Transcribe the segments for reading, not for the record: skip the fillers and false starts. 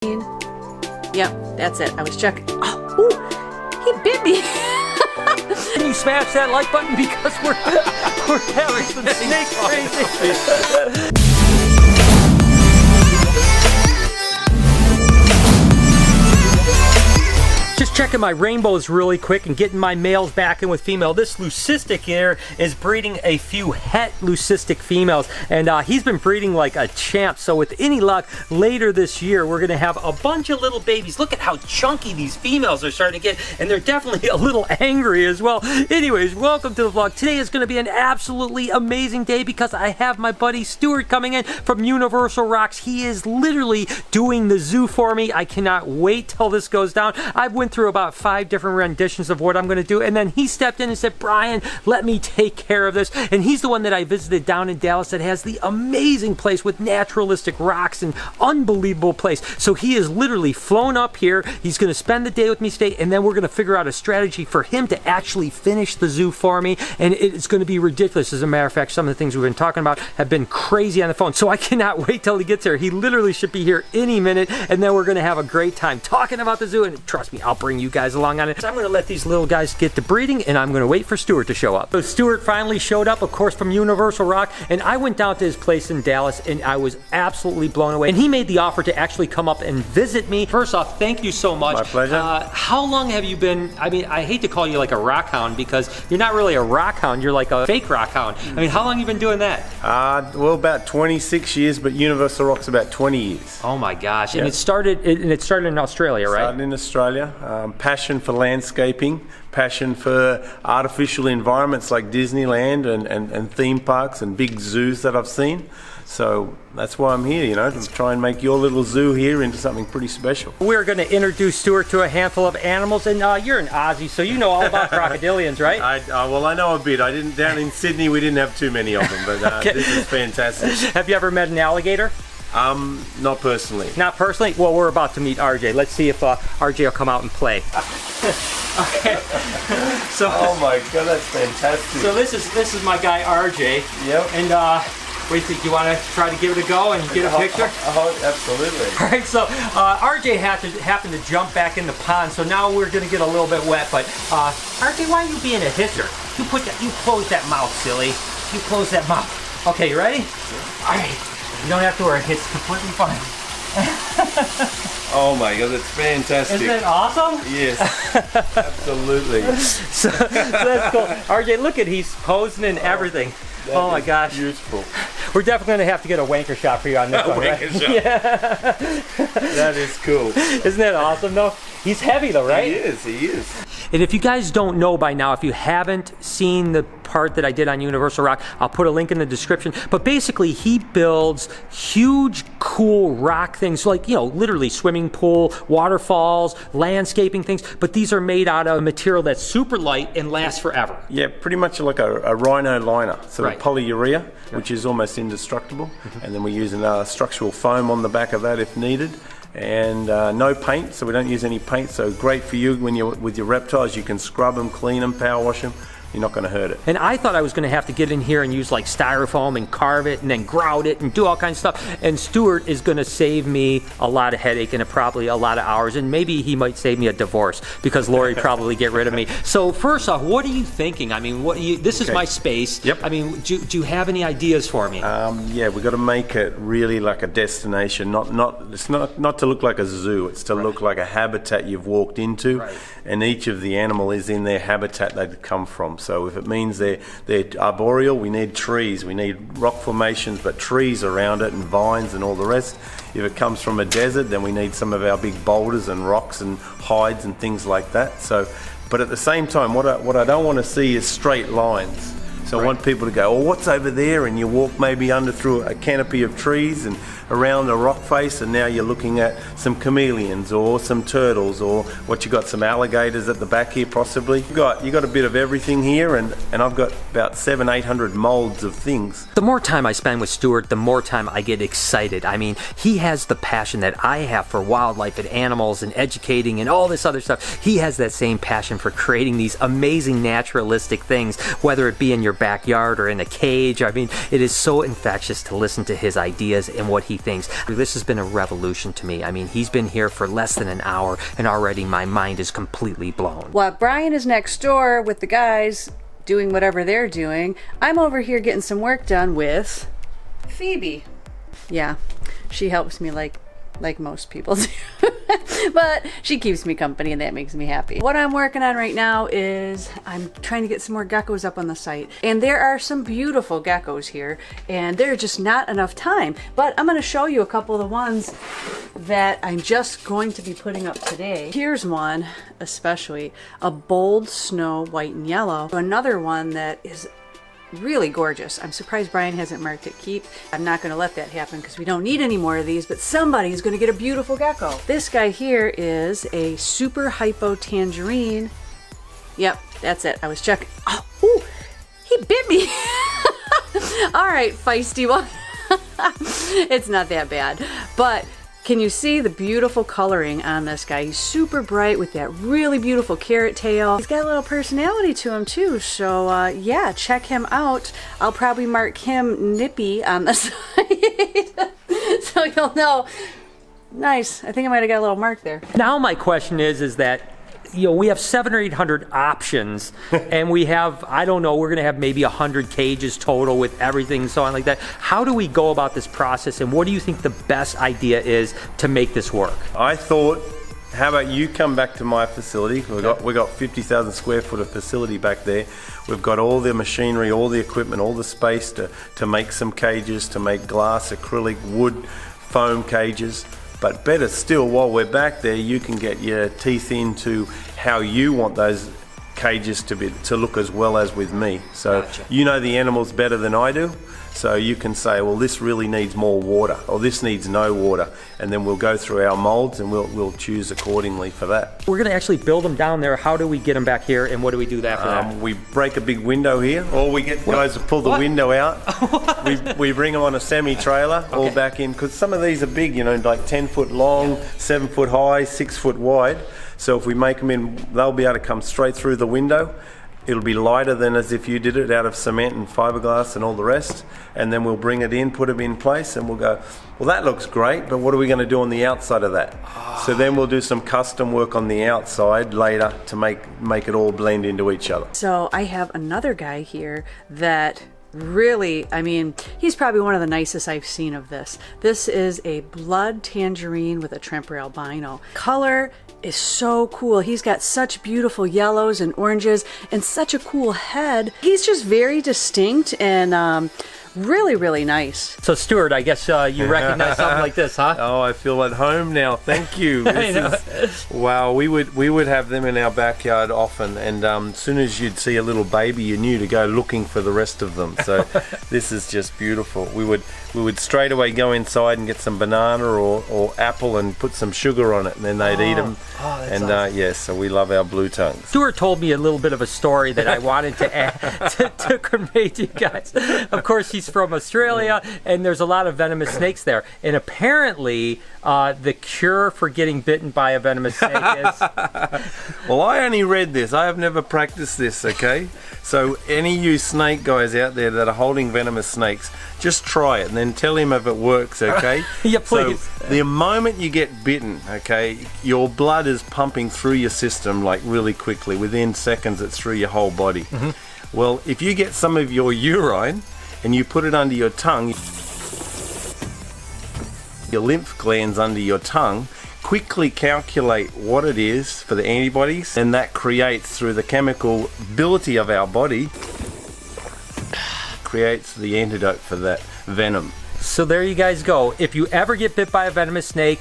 Yep, that's it. I was checking. Oh, ooh, he bit me. Can you smash that like button because we're having some snake crazy. Just checking my rainbows really quick and getting my males back in with female. This leucistic here is breeding a few het leucistic females, and he's been breeding like a champ. So with any luck, later this year, we're gonna have a bunch of little babies. Look at how chunky these females are starting to get, and they're definitely a little angry as well. Anyways, welcome to the vlog. Today is gonna be an absolutely amazing day because I have my buddy Stuart coming in from Universal Rocks. He is literally doing the zoo for me. I cannot wait till this goes down. I've went through about 5 different renditions of what I'm going to do, and then he stepped in and said, Brian, let me take care of this. And he's the one that I visited down in Dallas that has the amazing place with naturalistic rocks and unbelievable place. So he is literally flown up here. He's going to spend the day with me today, and then we're going to figure out a strategy for him to actually finish the zoo for me, and it's going to be ridiculous. As a matter of fact, some of the things we've been talking about have been crazy on the phone, so I cannot wait till he gets here. He literally should be here any minute, and then we're going to have a great time talking about the zoo, and trust me, I'll bring you guys along on it. So I'm going to let these little guys get to breeding, and I'm going to wait for Stuart to show up. So Stuart finally showed up, of course, from Universal Rock, and I went down to his place in Dallas, and I was absolutely blown away. And he made the offer to actually come up and visit me. First off, thank you so much. My pleasure. How long have you been, I mean, I hate to call you like a rock hound because you're not really a rock hound, you're like a fake rock hound. I mean, how long have you been doing that? Well, about 26 years, but Universal Rock's about 20 years. Oh my gosh, Yeah. and it started in Australia, right? Started in Australia. Passion for landscaping, passion for artificial environments like Disneyland and theme parks and big zoos that I've seen. So that's why I'm here, you know, to try and make your little zoo here into something pretty special. We're going to introduce Stuart to a handful of animals, and you're an Aussie, so you know all about crocodilians, right? Well, I know a bit. I didn't down in Sydney. We didn't have too many of them, but Okay. This is fantastic. Have you ever met an alligator? Not personally. Not personally? Well, we're about to meet RJ. Let's see if RJ will come out and play. Okay. So. Oh my God, that's fantastic. So this is my guy RJ. Yep. And what do you think? You want to try to give it a go and get a picture? Oh, absolutely. All right. So RJ happened to jump back in the pond, so now we're going to get a little bit wet. But RJ, why are you being a hisser? You close that mouth, silly. You close that mouth. Okay, you ready? All right. You don't have to worry. It's completely fine. Oh my God, that's fantastic. Isn't it awesome? Yes, absolutely. So that's cool. RJ, look at he's posing and everything. Oh my gosh. Beautiful. We're definitely going to have to get a wanker shot for you on this one, right? Wanker shot. Yeah. That is cool. Isn't that awesome though? He's heavy though, right? He is. And if you guys don't know by now, if you haven't seen the part that I did on Universal Rock, I'll put a link in the description. But basically, he builds huge, cool rock things, like, you know, literally swimming pool, waterfalls, landscaping things. But these are made out of a material that's super light and lasts forever. Yeah, pretty much like a rhino liner. So Right. polyurea, which is almost indestructible. And then we use another structural foam on the back of that if needed. And no paint, so we don't use any paint. So great for you when you're with your reptiles. You can scrub them, clean them, power wash them. You're not going to hurt it. And I thought I was going to have to get in here and use like styrofoam and carve it and then grout it and do all kinds of stuff. And Stuart is going to save me a lot of headache and probably a lot of hours. And maybe he might save me a divorce because Lori probably get rid of me. So first off, what are you thinking? I mean, this is my space. Yep. I mean, do you have any ideas for me? Yeah, we've got to make it really like a destination. It's not to look like a zoo. It's to look like a habitat you've walked into, Right. and each of the animal is in their habitat they've come from. So if it means they're arboreal, we need trees. We need rock formations, but trees around it and vines and all the rest. If it comes from a desert, then we need some of our big boulders and rocks and hides and things like that. So, but at the same time, what I don't want to see is straight lines. So I want people to go, oh, what's over there? And you walk maybe under through a canopy of trees and around a rock face, and now you're looking at some chameleons or some turtles, or what you got, some alligators at the back here possibly. You got a bit of everything here, and I've got about 700-800 molds of things. The more time I spend with Stuart, the more time I get excited. I mean, he has the passion that I have for wildlife and animals and educating and all this other stuff. He has that same passion for creating these amazing naturalistic things, whether it be in your backyard or in a cage. I mean, it is so infectious to listen to his ideas and what he thinks. This has been a revolution to me. I mean, he's been here for less than an hour and already my mind is completely blown. While Brian is next door with the guys doing whatever they're doing, I'm over here getting some work done with Phoebe. Yeah, she helps me like most people do. But she keeps me company and that makes me happy. What I'm working on right now is I'm trying to get some more geckos up on the site. And there are some beautiful geckos here and there's just not enough time. But I'm gonna show you a couple of the ones that I'm just going to be putting up today. Here's one, especially, a bold snow, white and yellow. Another one that is really gorgeous. I'm surprised Brian hasn't marked it keep. I'm not going to let that happen because we don't need any more of these, but somebody's going to get a beautiful gecko. This guy here is a super hypo tangerine. Yep, that's it. I was checking. Oh, ooh, he bit me. All right, feisty one. It's not that bad, but can you see the beautiful coloring on this guy? He's super bright with that really beautiful carrot tail. He's got a little personality to him too, so yeah, check him out. I'll probably mark him Nippy on the side so you'll know. Nice. I think I might have got a little mark there. Now my question is that, you know, we have 700 or 800 options and we have, I don't know, we're going to have maybe 100 cages total with everything and so on like that. How do we go about this process and what do you think the best idea is to make this work? I thought, how about you come back to my facility? We got 50,000 square foot of facility back there. We've got all the machinery, all the equipment, all the space to make some cages, to make glass, acrylic, wood, foam cages. But better still, while we're back there, you can get your teeth into how you want those cages to look as well as with me. So gotcha. You know the animals better than I do. So you can say, well, this really needs more water, or this needs no water, and then we'll go through our molds and we'll choose accordingly for that. We're going to actually build them down there. How do we get them back here, and what do we do after that? We break a big window here, or we get guys to pull the window out. we bring them on a semi-trailer, all back in, because some of these are big, you know, like 10 foot long, 7 foot high, 6 foot wide. So if we make them in, they'll be able to come straight through the window. It'll be lighter than as if you did it out of cement and fiberglass and all the rest. And then we'll bring it in, put them in place, and we'll go, well, that looks great, but what are we going to do on the outside of that? So then we'll do some custom work on the outside later to make it all blend into each other. So I have another guy here that really, I mean, he's probably one of the nicest I've seen of this. This is a blood tangerine with a Tremper albino. Color is so cool. He's got such beautiful yellows and oranges and such a cool head. He's just very distinct and really, really nice. So Stuart, I guess you recognize something like this, huh? Oh, I feel at home now. Thank you. Wow, we would have them in our backyard often, and as soon as you'd see a little baby, you knew to go looking for the rest of them. So this is just beautiful. We would straight away go inside and get some banana or apple and put some sugar on it, and then they'd eat them. Oh, that's awesome. Yes, so we love our blue tongues. Stuart told me a little bit of a story that I wanted to add to convey to you guys. Of course, he's from Australia, and there's a lot of venomous snakes there. And apparently, the cure for getting bitten by a venomous snake is... Well, I only read this. I have never practiced this, okay? So any of you snake guys out there that are holding venomous snakes, just try it and then tell him if it works, okay? Yeah, please. So the moment you get bitten, okay, your blood is pumping through your system like really quickly. Within seconds, it's through your whole body. Mm-hmm. Well, if you get some of your urine and you put it under your tongue, your lymph glands under your tongue quickly calculate what it is for the antibodies, and that creates, through the chemical ability of our body, creates the antidote for that venom. So there you guys go. If you ever get bit by a venomous snake,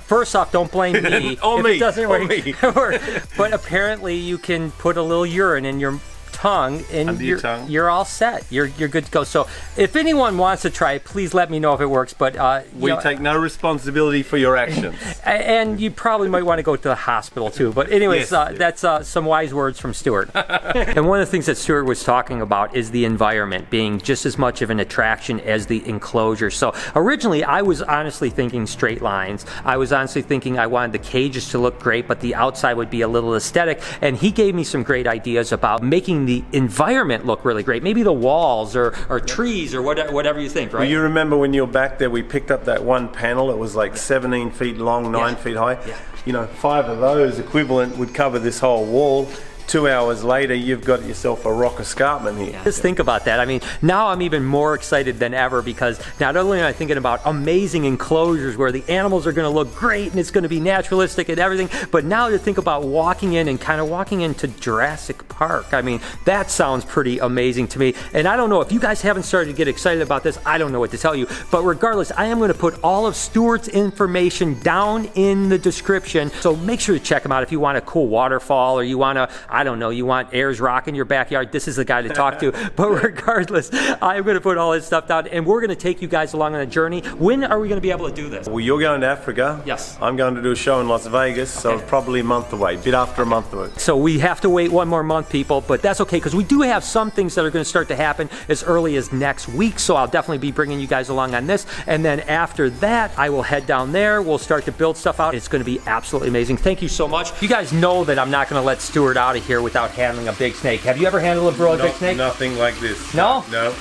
first off, don't blame me. It doesn't work. But apparently you can put a little urine in your tongue and you're all set. You're good to go. So if anyone wants to try it, please let me know if it works. But we take no responsibility for your actions. And you probably might want to go to the hospital too. But anyways, yes, that's some wise words from Stuart. And one of the things that Stuart was talking about is the environment being just as much of an attraction as the enclosure. So originally I was honestly thinking straight lines. I was honestly thinking I wanted the cages to look great, but the outside would be a little aesthetic. And he gave me some great ideas about making the environment look really great. Maybe the walls or trees or whatever you think, right? Well, you remember when you were back there, we picked up that one panel. It was like 17 feet long, 9 feet high. Yeah. You know, 5 of those equivalent would cover this whole wall. 2 hours later, you've got yourself a rock escarpment here. Just think about that. I mean, now I'm even more excited than ever because not only am I thinking about amazing enclosures where the animals are going to look great and it's going to be naturalistic and everything, but now to think about walking in and kind of walking into Jurassic Park. I mean, that sounds pretty amazing to me. And I don't know, if you guys haven't started to get excited about this, I don't know what to tell you. But regardless, I am going to put all of Stuart's information down in the description. So make sure to check him out if you want a cool waterfall or you want to, I don't know, you want Ayers Rock in your backyard, this is the guy to talk to. But regardless, I'm going to put all this stuff down and we're going to take you guys along on a journey. When are we going to be able to do this? Well, you're going to Africa. Yes. I'm going to do a show in Las Vegas, so probably a month away, a bit after a month away. So we have to wait one more month, people, but that's okay because we do have some things that are going to start to happen as early as next week. So I'll definitely be bringing you guys along on this. And then after that, I will head down there. We'll start to build stuff out. It's going to be absolutely amazing. Thank you so much. You guys know that I'm not going to let Stuart out of here without handling a big snake. Have you ever handled a really big snake? Nothing like this. No? No.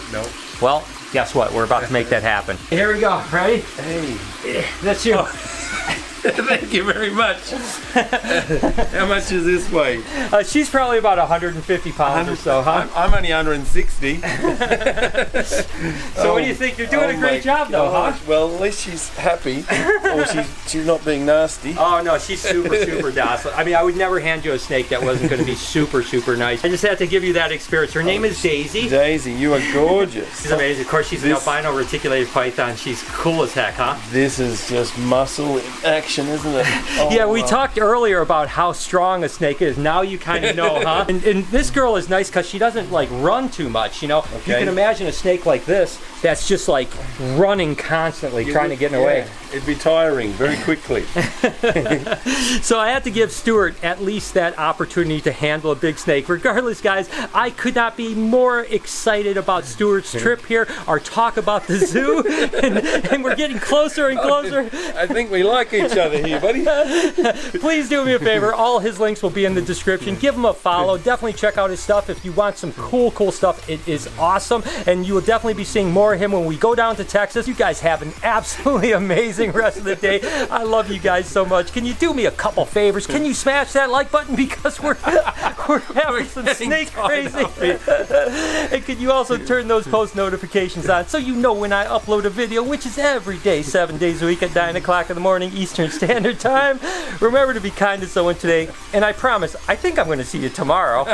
Well, guess what? We're about to make that happen. Here we go. Ready? Hey. That's you. Thank you very much. How much does this weigh? She's probably about 150 pounds or so, huh? I'm only 160. So what do you think? You're doing a great job though, huh? Well, at least she's happy. Or she's not being nasty. Oh no, she's super docile. I mean, I would never hand you a snake that wasn't going to be super nice. I just had to give you that experience. Her name is Daisy. Daisy, you are gorgeous. She's amazing. Of course, she's an albino reticulated python. She's cool as heck, huh? This is just muscle in action, isn't it? Oh, yeah, we talked earlier about how strong a snake is. Now you kind of know, huh? And this girl is nice because she doesn't like run too much, you know? You can imagine a snake like this that's just like running constantly, trying to get in her way. It'd be tiring very quickly. So I had to give Stuart at least that opportunity to handle a big snake. Regardless, guys, I could not be more excited about Stuart's trip here, our talk about the zoo, and we're getting closer and closer. I think we like each other here, buddy. Please do me a favor. All his links will be in the description. Give him a follow. Definitely check out his stuff if you want some cool stuff. It is awesome, and you will definitely be seeing more of him when we go down to Texas. You guys have an absolutely amazing rest of the day. I love you guys so much. Can you do me a couple favors? Can you smash that like button because we're having some snake crazy? And can you also turn those post notifications on so you know when I upload a video, which is every day, 7 days a week at 9 o'clock in the morning Eastern Standard Time. Remember to be kind to someone today, and I promise, I think I'm going to see you tomorrow.